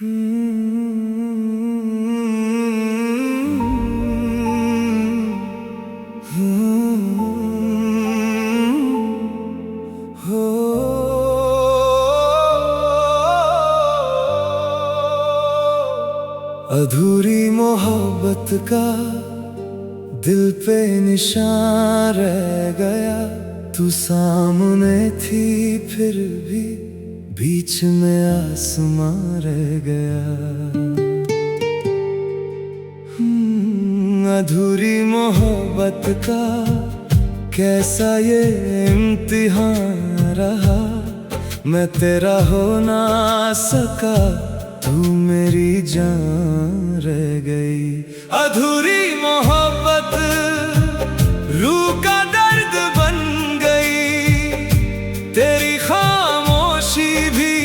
अधूरी मोहब्बत का दिल पे निशान रह गया। तू सामने थी फिर भी बीच में आसमां रह गया। अधूरी मोहब्बत का कैसा ये इम्तिहान रहा। मैं तेरा हो ना सका, तू मेरी जान रह गई। अधूरी मोहब्बत रूह का दर्द बन गई। तेरी खामोशी भी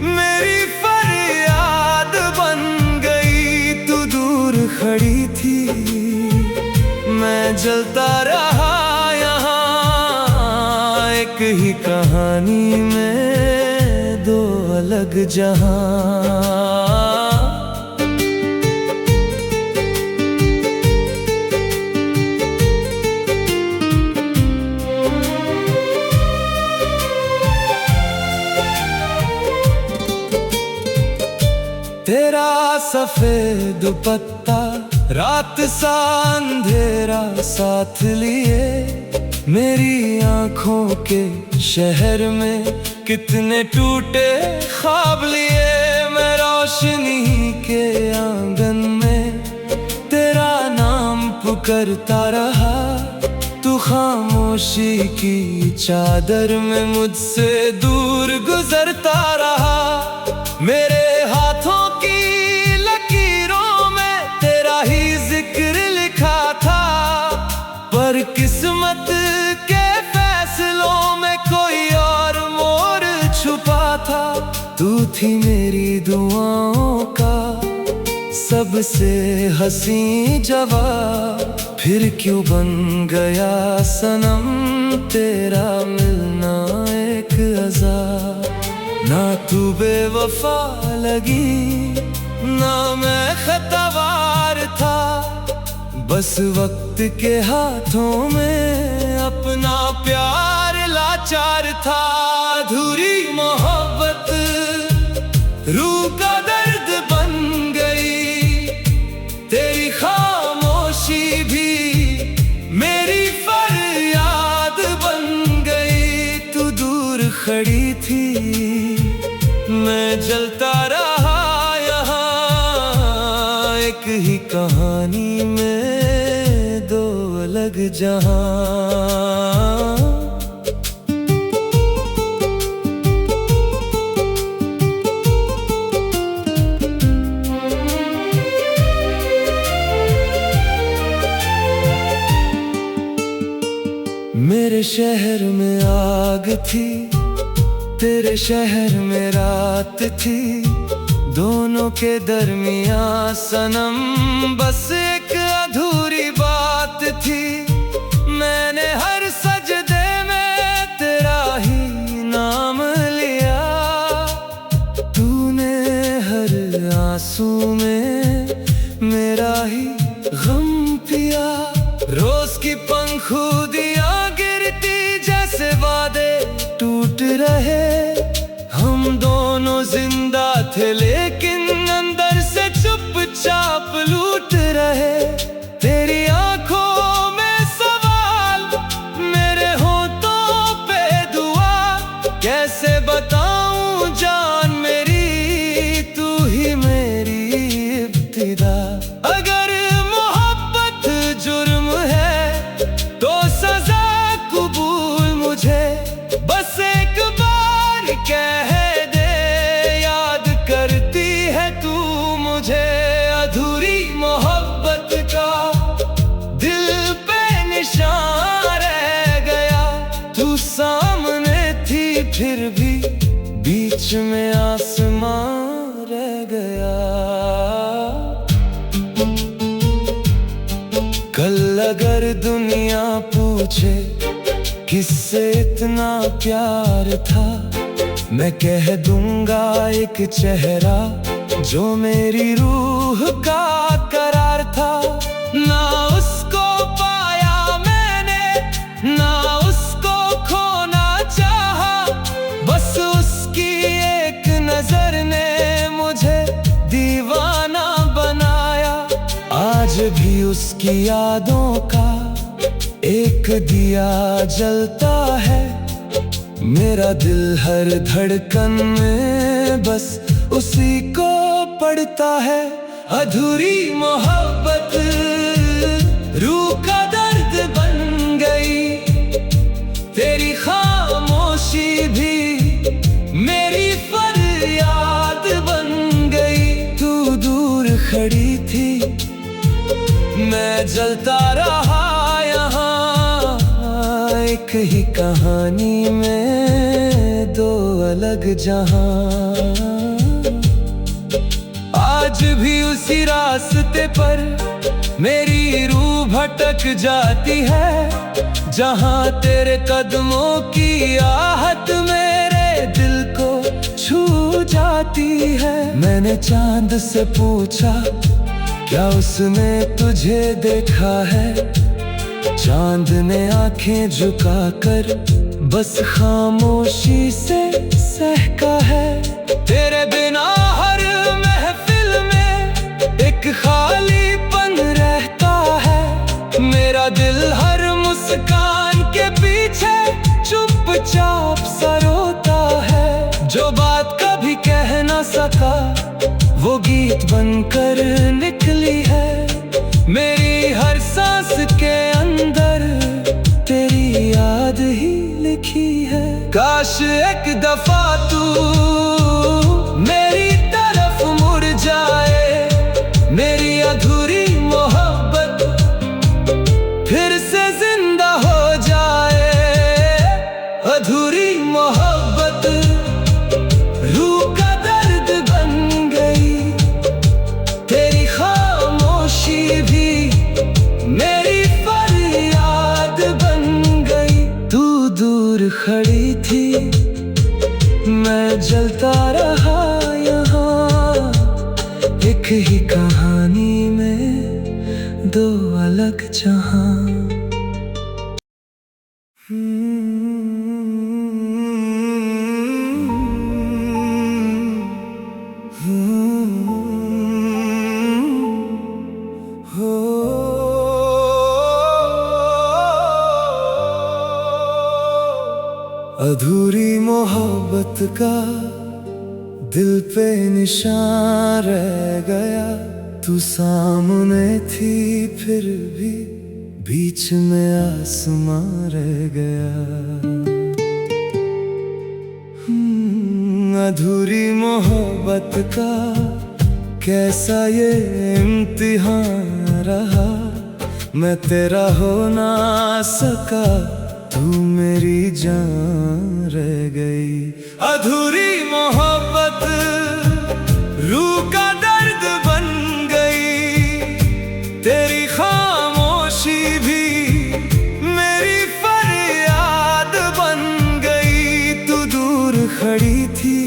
मेरी फरियाद बन गई। तू दूर खड़ी थी, मैं जलता रहा यहाँ। एक ही कहानी में दो अलग जहां। तेरा सफेद दुपट्टा रात सा अंधेरा साथ लिए। मेरी आंखों के शहर में कितने टूटे ख्वाब लिए। मैं रोशनी के आंगन में तेरा नाम पुकारता रहा। तू खामोशी की चादर में मुझसे दूर गुजरता रहा। मेरे हाथों की लकीरों में तेरा ही जिक्र लिखा था। पर किस्मत के फैसलों में कोई और मोड़ छुपा था। तू थी मेरी दुआओं का सबसे हंसी जवाब। फिर क्यों बन गया सनम तेरा मिलना एक अज़ाब। ना तू बेवफा लगी, ना मैं खतवार था। बस वक्त के हाथों में अपना प्यार लाचार था। अधूरी मोहब्बत रूह का दर्द बन गई। तेरी खामोशी भी मेरी फरियाद बन गई। तू दूर खड़ी थी, मैं जलता रहा यहाँ। एक ही कहानी में दो अलग जहां। मेरे शहर में आग थी, तेरे शहर में रात थी। दोनों के दरमियां सनम बस एक अधूरी बात थी। मैंने हर सजदे में तेरा ही नाम लिया। तूने हर आंसू में मेरा ही गम पिया। रोज की पंखुदियां गिरती जैसे वादे टूट रहे। हम दोनों जिंदा थे लेकिन अंदर से चुपचाप लूट रहे। तेरी आंखों में सवाल, मेरे होठों पे दुआ। कैसे बताऊं जान मेरी, तू ही मेरी इब्तिदा। अगर मोहब्बत जुर्म है तो सजा कबूल मुझे। बस एक बार कह दे, याद करती है तू मुझे। अधूरी मोहब्बत का दिल पे निशान रह गया। तू सामने थी फिर भी बीच में आसमां रह गया। कल अगर दुनिया पूछे किससे इतना प्यार था, मैं कह दूंगा एक चेहरा जो मेरी रूह का करार था, ना उसको पाया मैंने, ना उसको खोना चाहा। बस उसकी एक नजर ने मुझे दीवाना बनाया। आज भी उसकी यादों का एक दिया जलता है। मेरा दिल हर धड़कन में बस उसी को पड़ता है। अधूरी मोहब्बत रूह का दर्द बन गई, तेरी खामोशी भी मेरी फरियाद बन गई। तू दूर खड़ी थी, मैं जलता रहा यहाँ, एक ही कहानी में दो अलग जहां। आज भी उसी रास्ते पर मेरी रूह भटक जाती है, जहां तेरे कदमों की आहट मेरे दिल को छू जाती है। मैंने चांद से पूछा, क्या उसने तुझे देखा है? चांद ने आंखें झुकाकर बस खामोशी से सहका है। तेरे बिना हर महफिल में एक खालीपन रहता है। मेरा दिल हर मुस्कान के पीछे चुपचाप सा रोता है। जो बात कभी कह ना सका वो गीत बनकर निकली है। मेरी हर सांस के अंदर तेरी याद ही लिखी है। काश एक दफा तू मेरी तरफ मुड़ जाए, मेरी अधूरी मोहब्बत फिर से जिंदा हो जाए। अधूरी मोहब्बत रूह का दर्द बन गई, तेरी खामोशी भी मेरी फरियाद बन गई। तू दूर खड़ी थी, मैं जलता रहा यहाँ, एक ही कहानी में दो अलग जहां। अधूरी मोहब्बत का दिल पे निशान रह गया। तू सामने थी फिर भी बीच में आसमां रह गया। अधूरी मोहब्बत का कैसा ये इम्तिहान रहा। मैं तेरा हो ना सका, तू मेरी जान रह गई। अधूरी मोहब्बत रूह का दर्द बन गई, तेरी खामोशी भी मेरी फरियाद बन गई। तू दूर खड़ी थी,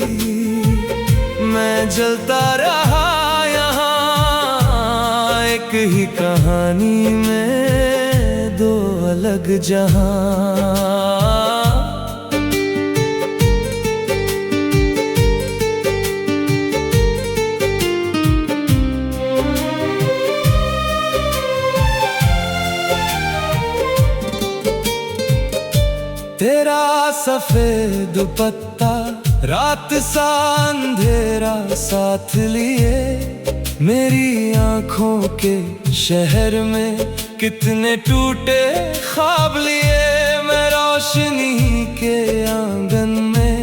मैं जलता रहा यहाँ, एक ही कहानी में दो अलग जहां। तेरा सफेद दुपट्टा रात सा अंधेरा साथ लिए, मेरी आंखों के शहर में कितने टूटे ख्वाब लिए। मैं रोशनी के आंगन में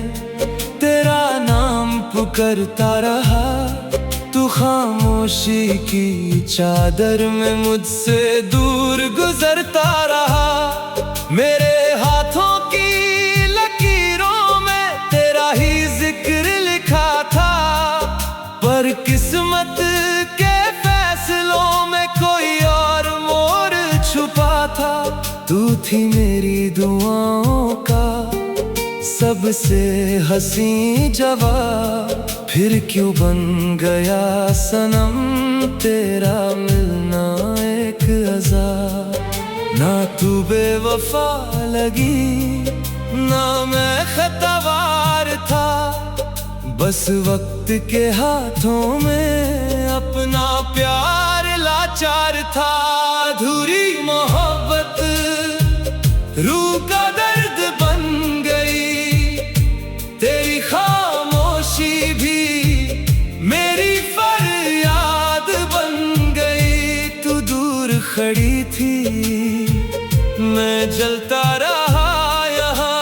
तेरा नाम पुकारता रहा, तू खामोशी की चादर में मुझसे दूर गुजरता रहा। मेरे हाथों की लकीरों में तेरा ही जिक्र लिखा था, पर किस्मत के फैसलों में कोई और मोड़ छुपा था। तू थी मेरी दुआओं का सबसे हसीन जवाब, फिर क्यों बन गया सनम तेरा मिलना एक अज़ाब। ना तू बेवफा लगी ना मैं खतावार था, बस वक्त के हाथों में अपना प्यार लाचार था। अधूरी मोहब्बत रूह का दर्द बन गई, तेरी खामोशी भी मेरी फरियाद बन गई। तू दूर खड़ी थी मैं जलता रहा यहाँ,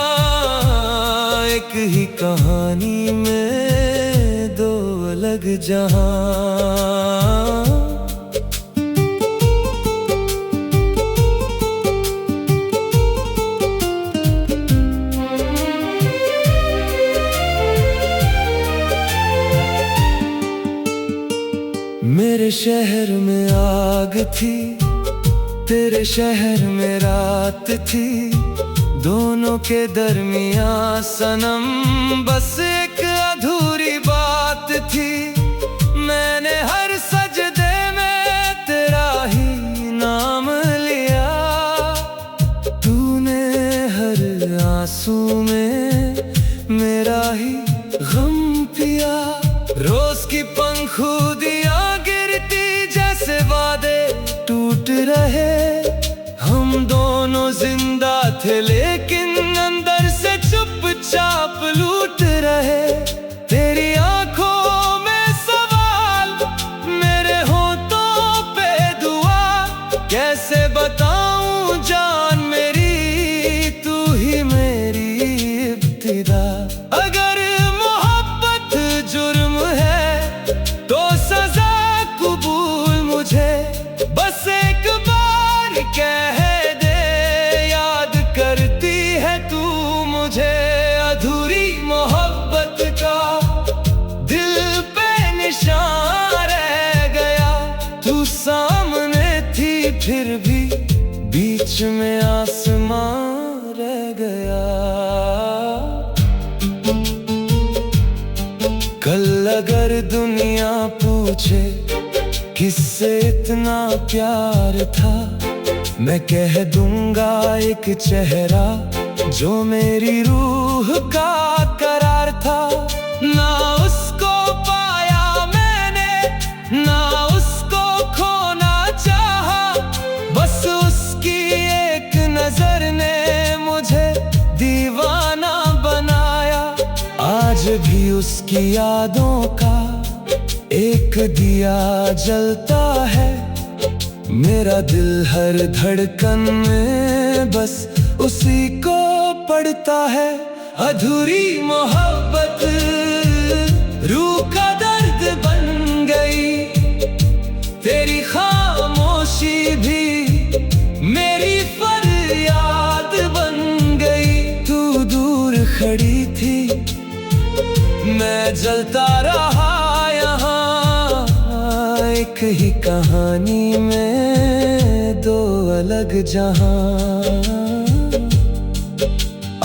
एक ही कहानी में दो अलग जहां। मेरे शहर में आग थी, तेरे शहर में रात थी, दोनों के दरमियां सनम बस एक अधूरी बात थी। मैंने हर सजदे में तेरा ही नाम लिया, तूने हर आंसू में मेरा ही गम पिया। रोज की पंखुदियां गिरती जैसे वादे टूट रहे, हम दोनों जिंदा थे लेकिन अंदर से चुपचाप लूट रहे। तेरी आंखों में सवाल, मेरे होठों पे दुआ, कैसे बताऊं जान मेरी तू ही मेरी इब्तिदा। अगर मोहब्बत जुर्म है तो सजा कबूल मुझे, बस एक बार कह दे याद करती है तू मुझे। अधूरी मोहब्बत का दिल पे निशान रह गया, तू सामने थी फिर भी बीच में आसमां रह गया। कल अगर दुनिया पूछे किससे इतना प्यार था, मैं कह दूंगा एक चेहरा जो मेरी रूह का करार था। ना उसको पाया मैंने ना उसको खोना चाहा, बस उसकी एक नजर ने मुझे दीवाना बनाया। आज भी उसकी यादों का एक दिया जलता है, मेरा दिल हर धड़कन में बस उसी को पड़ता है। अधूरी मोहब्बत रूह का दर्द बन गई, तेरी खामोशी भी मेरी फरियाद बन गई। तू दूर खड़ी थी मैं जलता रहा यहाँ, एक ही कहानी में दो अलग जहां।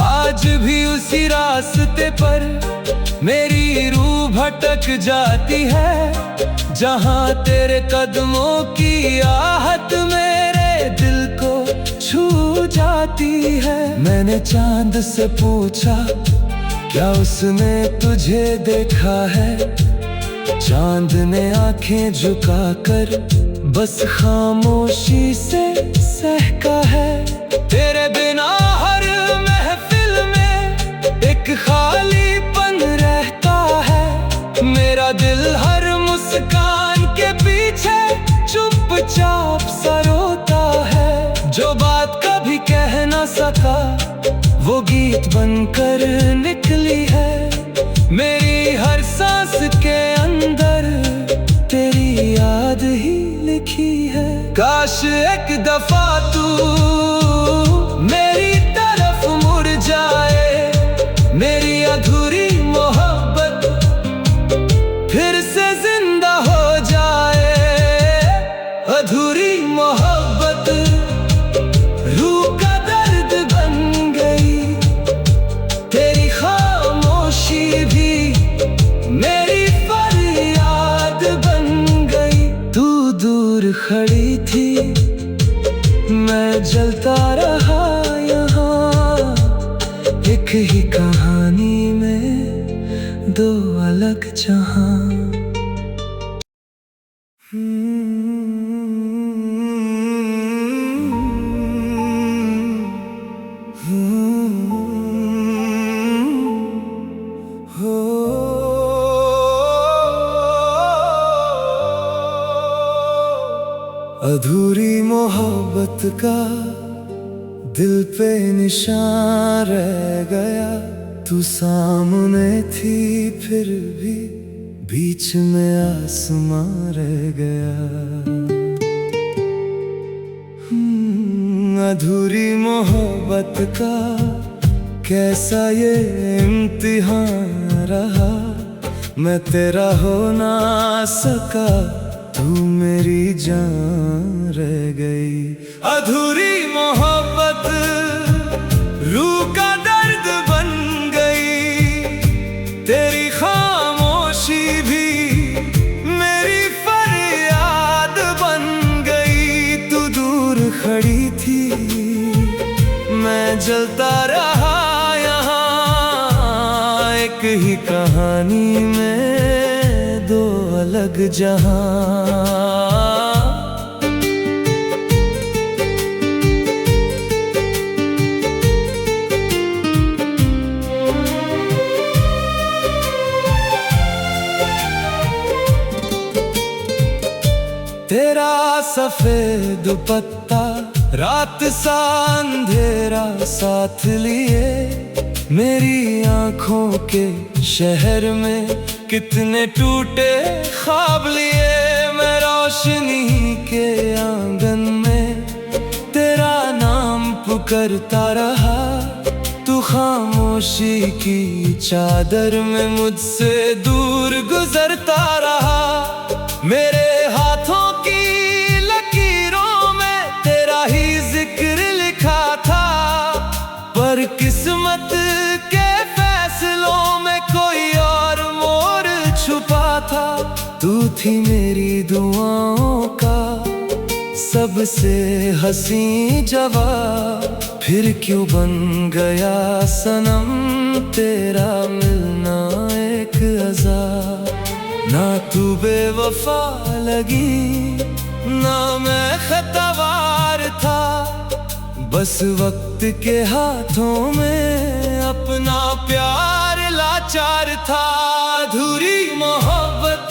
आज भी उसी रास्ते पर मेरी रूह भटक जाती है, जहां तेरे कदमों की आहट मेरे दिल को छू जाती है। मैंने चांद से पूछा क्या उसने तुझे देखा है, चांद ने आंखें झुकाकर बस खामोशी से सहका है। तेरे बिना हर महफिल में एक खालीपन रहता है, मेरा दिल हर मुस्कान के पीछे चुपचाप सा रोता है। जो बात कभी कह ना सका वो गीत बनकर निकली है, मेरी हर सांस के अंदर तेरी याद ही लिखी है। काश एक दफा तू मेरी तरफ मुड़ जाए, मेरी अधूरी मोहब्बत फिर से जिंदा हो जाए। अधूरी मोहब्बत रूह का दर्द बन गई, तेरी खामोशी भी मेरी खड़ी थी, मैं जलता रहा यहाँ। एक ही कहानी में दो अलग जहां। अधूरी मोहब्बत का दिल पे निशान रह गया। तू सामने थी फिर भी बीच में आसमां रह गया। अधूरी मोहब्बत का कैसा ये इम्तिहान रहा। मैं तेरा हो ना सका, तू मेरी जान रह गई। अधूरी मोहब्बत रूह का दर्द बन गई। तेरी खामोशी भी मेरी फरियाद बन गई। तू दूर खड़ी थी, मैं जलता रहा यहाँ। एक ही कहानी में दो अलग जहां। तेरा सफेद दुपट्टा रात सा अंधेरा साथ लिए। मेरी आँखों के शहर में कितने टूटे ख्वाब लिए। मैं रोशनी के आंगन में तेरा नाम पुकारता रहा। तू खामोशी की चादर में मुझसे दूर गुजरता रहा। मेरे हाथों की लकीरों में तेरा ही जिक्र लिखा था। पर किस्मत के फैसलों में कोई और मोड़ छुपा था। तू थी मेरी दुआओं का सबसे हंसी जवाब। फिर क्यों बन गया सनम तेरा मिलना एक अज़ाब। ना तू बेवफा लगी, ना मैं खतवार था। बस वक्त के हाथों में अपना प्यार लाचार था। अधूरी मोहब्बत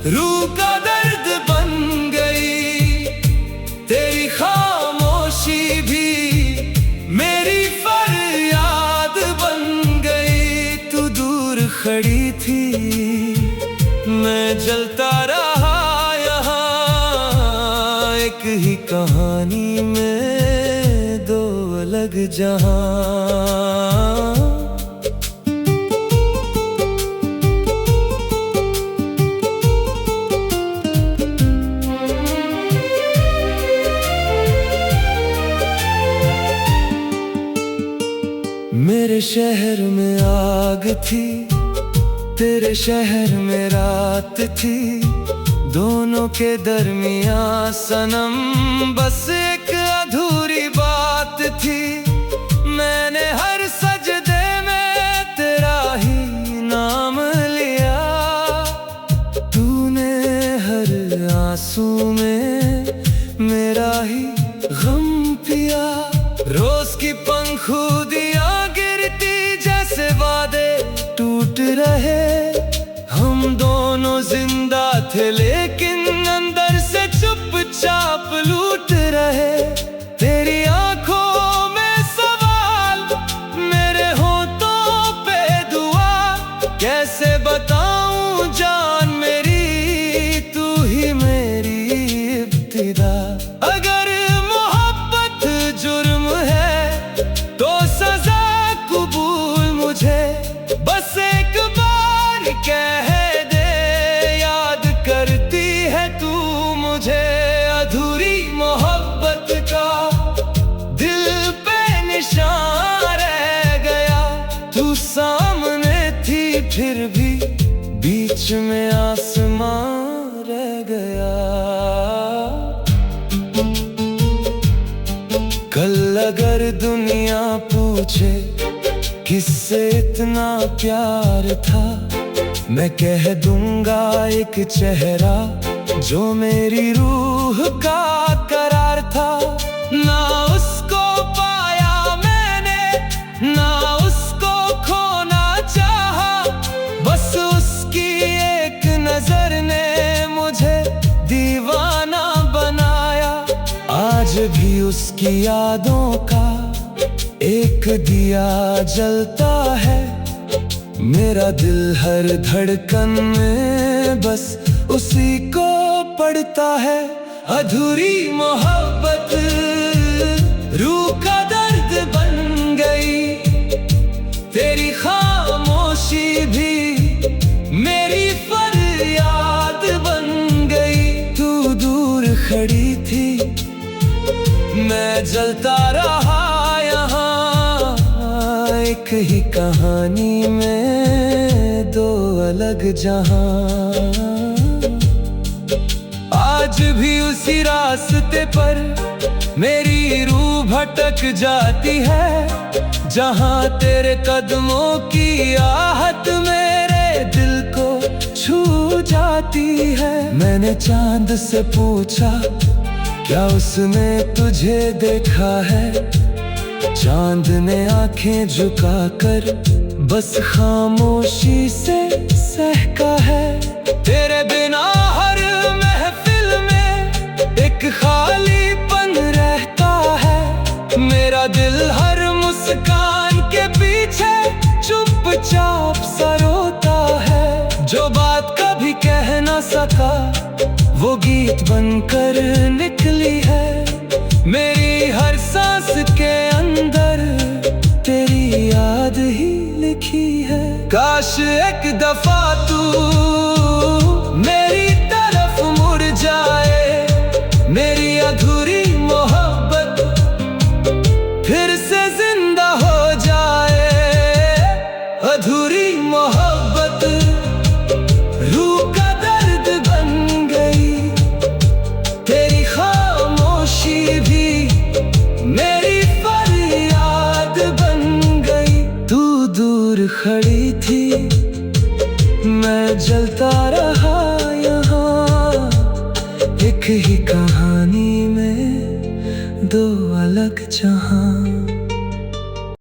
रूह का दर्द बन गई। तेरी खामोशी भी मेरी फरियाद बन गई। तू दूर खड़ी थी, मैं जलता रहा यहाँ। एक ही कहानी में दो अलग जहां। मेरे शहर में आग थी, तेरे शहर में रात थी। दोनों के दरमियां सनम बस एक अधूरी बात थी। मैंने हर सजदे में तेरा ही नाम लिया। तूने हर आंसू में मेरा ही गम पिया। रोज की पंखुदियां गिरती जैसे वादे टूट रहे। हम दोनों जिंदा थे लेकिन अंदर से चुपचाप लूट रहे। तेरी आंखों में सवाल, मेरे होठों पे दुआ। कैसे बताऊं जान मेरी, तू ही मेरी इब्तिदा। अगर मोहब्बत जुर्म है तो सजा कबूल मुझे। बस एक बार कह दे, याद करती है तू मुझे। अधूरी मोहब्बत का दिल पे निशान रह गया। तू सामने थी फिर भी बीच में आसमां रह गया। मुझे किससे इतना प्यार था। मैं कह दूंगा एक चेहरा जो मेरी रूह का करार था। ना उसको पाया मैंने, ना उसको खोना चाहा, बस उसकी एक नजर ने मुझे दीवाना बनाया। आज भी उसकी यादों का एक दिया जलता है। मेरा दिल हर धड़कन में बस उसी को पड़ता है। अधूरी मोहब्बत रूह का दर्द बन गई, तेरी खामोशी भी मेरी फरियाद बन गई। तू दूर खड़ी थी, मैं जलता रहा यहाँ, एक ही कहानी में दो अलग जहां। आज भी उसी रास्ते पर मेरी रूह भटक जाती है, जहां तेरे कदमों की आहट मेरे दिल को छू जाती है। मैंने चांद से पूछा क्या उसने तुझे देखा है, चांद ने आंखें झुकाकर बस खामोशी से सहका है। तेरे बिना हर महफिल में एक खालीपन रहता है, मेरा दिल हर मुस्कान के पीछे चुपचाप सा रोता है। जो बात कभी कह ना सका वो गीत बनकर निकली है, मेरी हर सांस के अंदर तेरी याद ही लिखी है। काश एक दफा तू मेरी तरफ मुड़ जाए, मेरी अधूरी मोहब्बत फिर से जिंदा हो जाए। अधूरी मोहब्बत रूह का दर्द बन गई, तेरी खामोशी भी मेरी फरियाद बन गई। तू दूर खड़ी थी, मैं जलता रहा यहाँ, एक ही कहानी में दो अलग जहां।